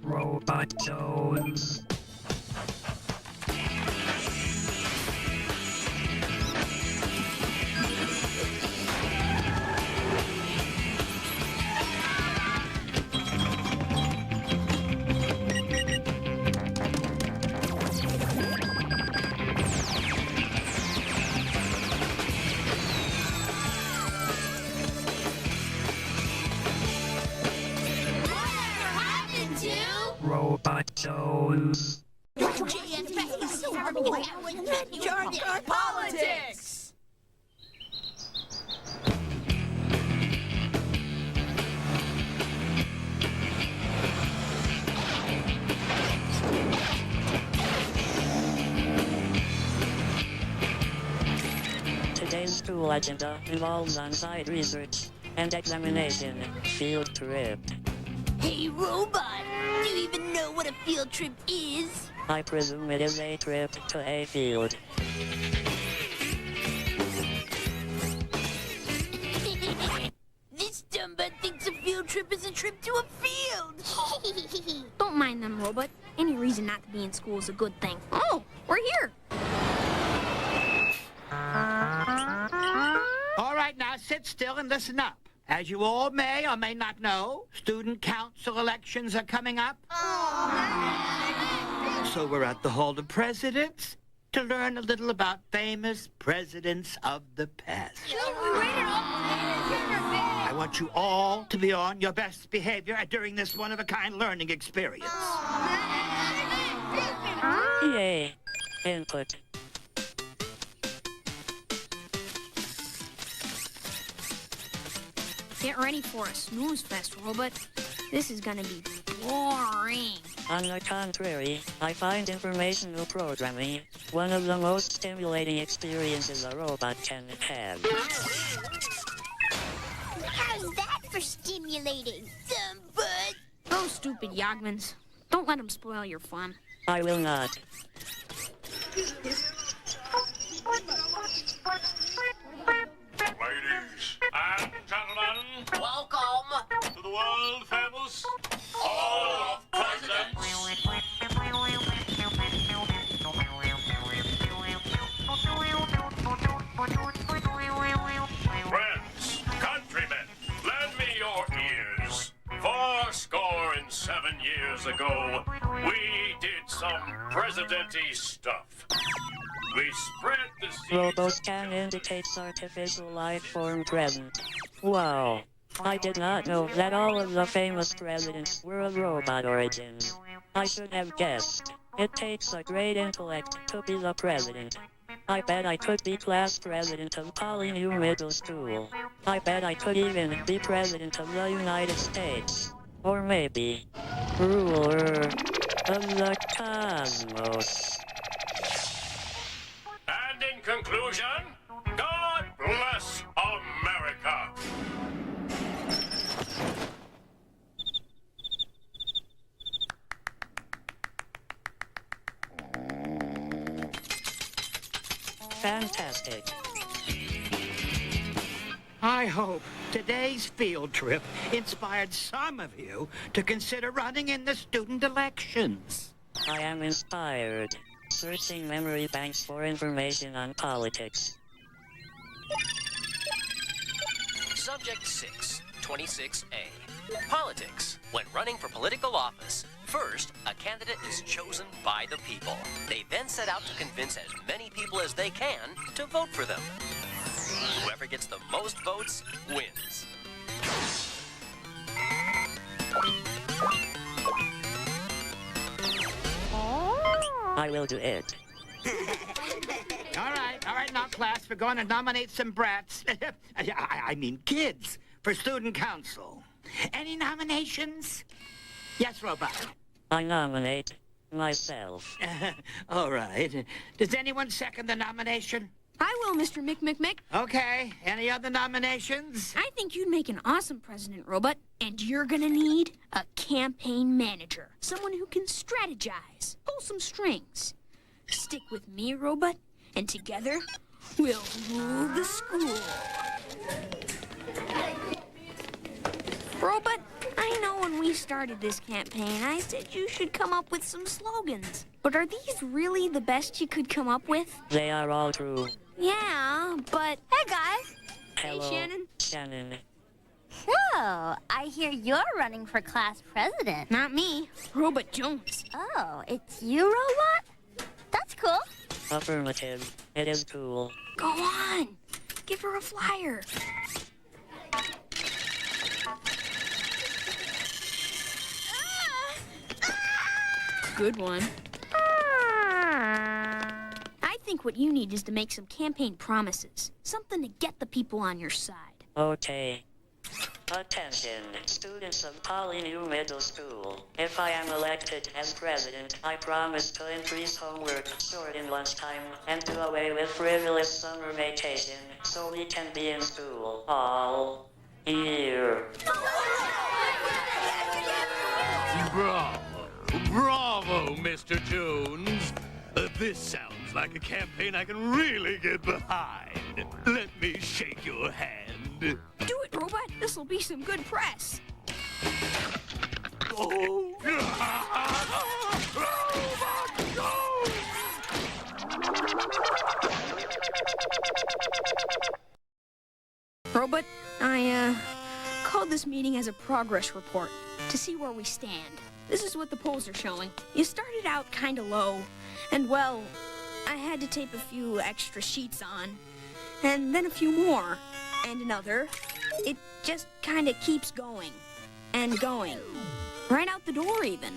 Robot Jones. Robot Jones. Politics! Today's school agenda involves on-site research and examination. Field trip. Hey, robot! Do you even know what a field trip is? I presume it is a trip to a field. This dumbbud thinks a field trip is a trip to a field! Don't mind them, Robot. Any reason not to be in school is a good thing. Oh, we're here! All right, now sit still and listen up. As you all may or may not know, student council elections are coming up. So we're at the Hall of Presidents to learn a little about famous presidents of the past. I want you all to be on your best behavior during this one-of-a-kind learning experience. Yay. Input. Get ready for a snooze fest, Robot. This is gonna be boring. On the contrary, I find informational programming one of the most stimulating experiences a robot can have. How's that for stimulating, dumbbud? Oh, stupid Yogmans. Don't let them spoil your fun. I will not. Ladies and gentlemen, Welcome. to the world famous Hall of Presidents. Friends, countrymen, lend me your ears. 7 years ago, we did some president-y stuff. We spread the seeds. Roboscan indicates artificial life form present. Wow. I did not know that all of the famous presidents were of robot origins. I should have guessed. It takes a great intellect to be the president. I bet I could be class president of Polynew Middle School. I bet I could even be president of the United States. Or maybe, ruler of the cosmos. And in conclusion, God bless America. Fantastic. I hope today's field trip inspired some of you to consider running in the student elections. I am inspired. Searching memory banks for information on politics. Subject 6, 26A. Politics. When running for political office, first, a candidate is chosen by the people. They then set out to convince as many people as they can to vote for them. Whoever gets the most votes wins. I will do it. All right, now, class, we're going to nominate some brats. I mean kids, for student council. Any nominations? Yes, Robot. I nominate myself. All right. Does anyone second the nomination? I will, Mr. Mick. Okay. Any other nominations? I think you'd make an awesome president, Robot. And you're gonna need a campaign manager. Someone who can strategize, pull some strings. Stick with me, Robot, and together, we'll rule the school. Robot, I when we started this campaign, I said you should come up with some slogans. But are these really the best you could come up with? They are all true. Yeah, but... Hey, guys. Hello, Shannon. Shannon. So, I hear you're running for class president. Not me. Robot Jones. Oh, it's you, Robot? That's cool. Affirmative. It is cool. Go on. Give her a flyer. Good one. I think what you need is to make some campaign promises. Something to get the people on your side. Okay. Attention, students of Polynew Middle School. If I am elected as president, I promise to increase homework, shorten lunchtime, and do away with frivolous summer vacation, so we can be in school all year. Bravo. Bravo, Mr. Jones. This sounds like a campaign I can really get behind. Let me shake your hand. Do it, Robot. This'll be some good press. Oh. Robot, I called this meeting as a progress report to see where we stand. This is what the polls are showing. You started out kind of low, and well, I had to tape a few extra sheets on, and then a few more, and another. It just kind of keeps going, and going. Right out the door, even.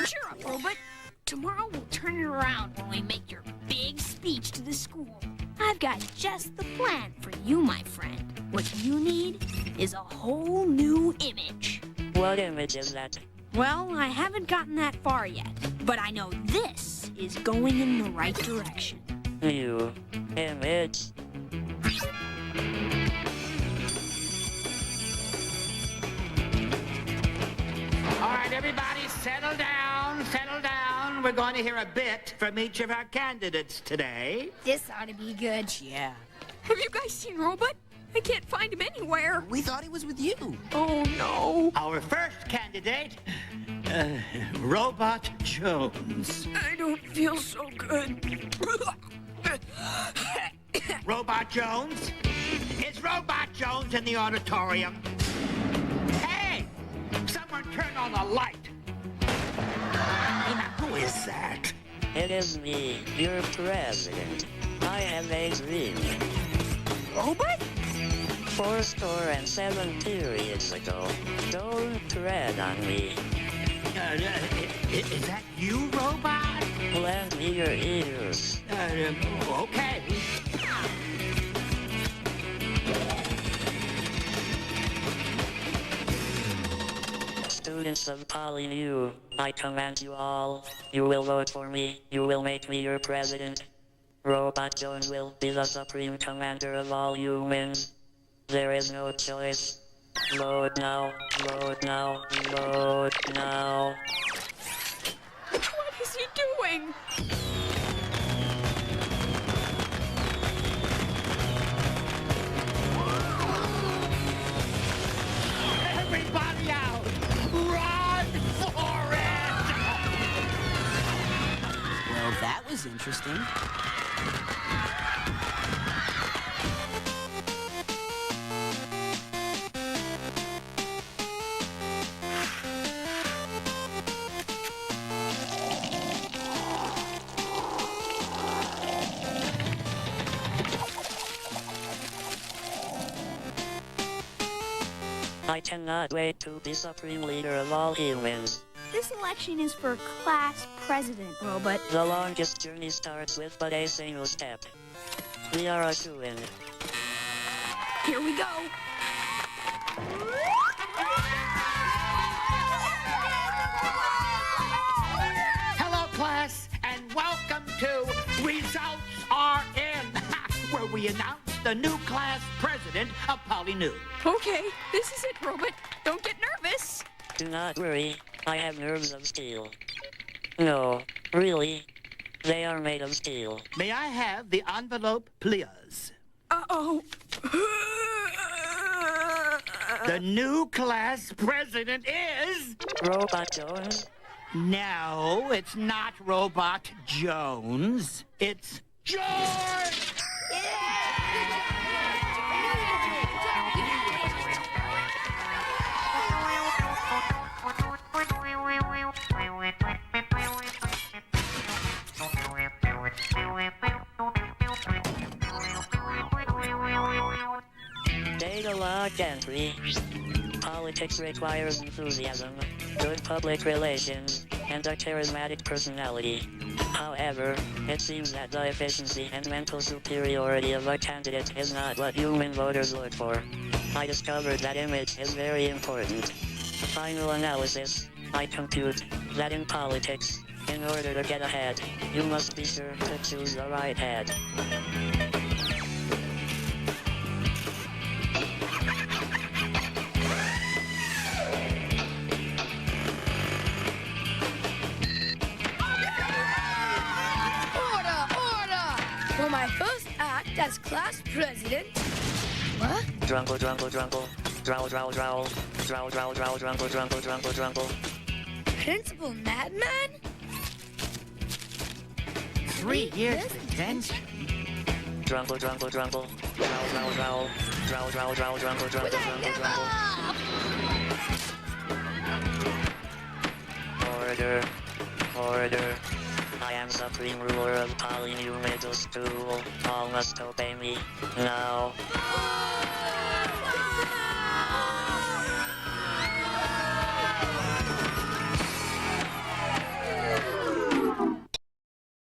Cheer up, Robot. Tomorrow we'll turn it around when we make your big speech to the school. I've got just the plan for you, my friend. What you need is a whole new image. What image is that? Well, I haven't gotten that far yet, but I know this is going in the right direction. New image. All right, everybody, settle down, settle down. We're going to hear a bit from each of our candidates today. This ought to be good. Yeah. Have you guys seen Robot? I can't find him anywhere. We thought he was with you. Oh, no. Our first candidate, Robot Jones. I don't feel so good. Robot Jones? Is Robot Jones in the auditorium? Hey! Someone turn on the light. Now, who is that? It is me, your president. I have a dream. Robot? 47 periods ago. Don't tread on me. Is that you, Robot? Lend me your ears. Okay. Students of Polynew, I command you all. You will vote for me. You will make me your president. Robot Jones will be the supreme commander of all humans. There is no choice. Vote now, vote now, vote now. What is he doing? Everybody out! Run for it! Well, that was interesting. I cannot wait to be supreme leader of all humans. This election is for class president, Robot. The longest journey starts with but a single step. We are a shoo-in. Here we go. Hello, class, and welcome to Results Are In, where we announce the new class president of Polynew. Okay, this is it, Robot. Don't get nervous. Do not worry, I have nerves of steel. No, really, they are made of steel. May I have the envelope, please? Uh-oh. The new class president is... Robot Jones? No, it's not Robot Jones. It's George! Data log entry. Politics requires enthusiasm, good public relations, and a charismatic personality. However, it seems that the efficiency and mental superiority of a candidate is not what human voters look for. I discovered that image is very important. Final analysis. I compute that in politics, in order to get ahead, you must be sure to choose the right head. For my first act as class president... What? Drumble, drumble, drumble. Drowl, drowl, drowl. Drowl, drowl, drowl, drumble, drumble, drumble, drumble. Principal Madman? 3 years detention. Drumble, drumble, drumble. Drowl, drowl, drowl. Drowl, drowl, drowl, drumble, drumble, drumble, drumble. Order. Order. I am supreme ruler of Polynew Middle School. All must obey me. Now.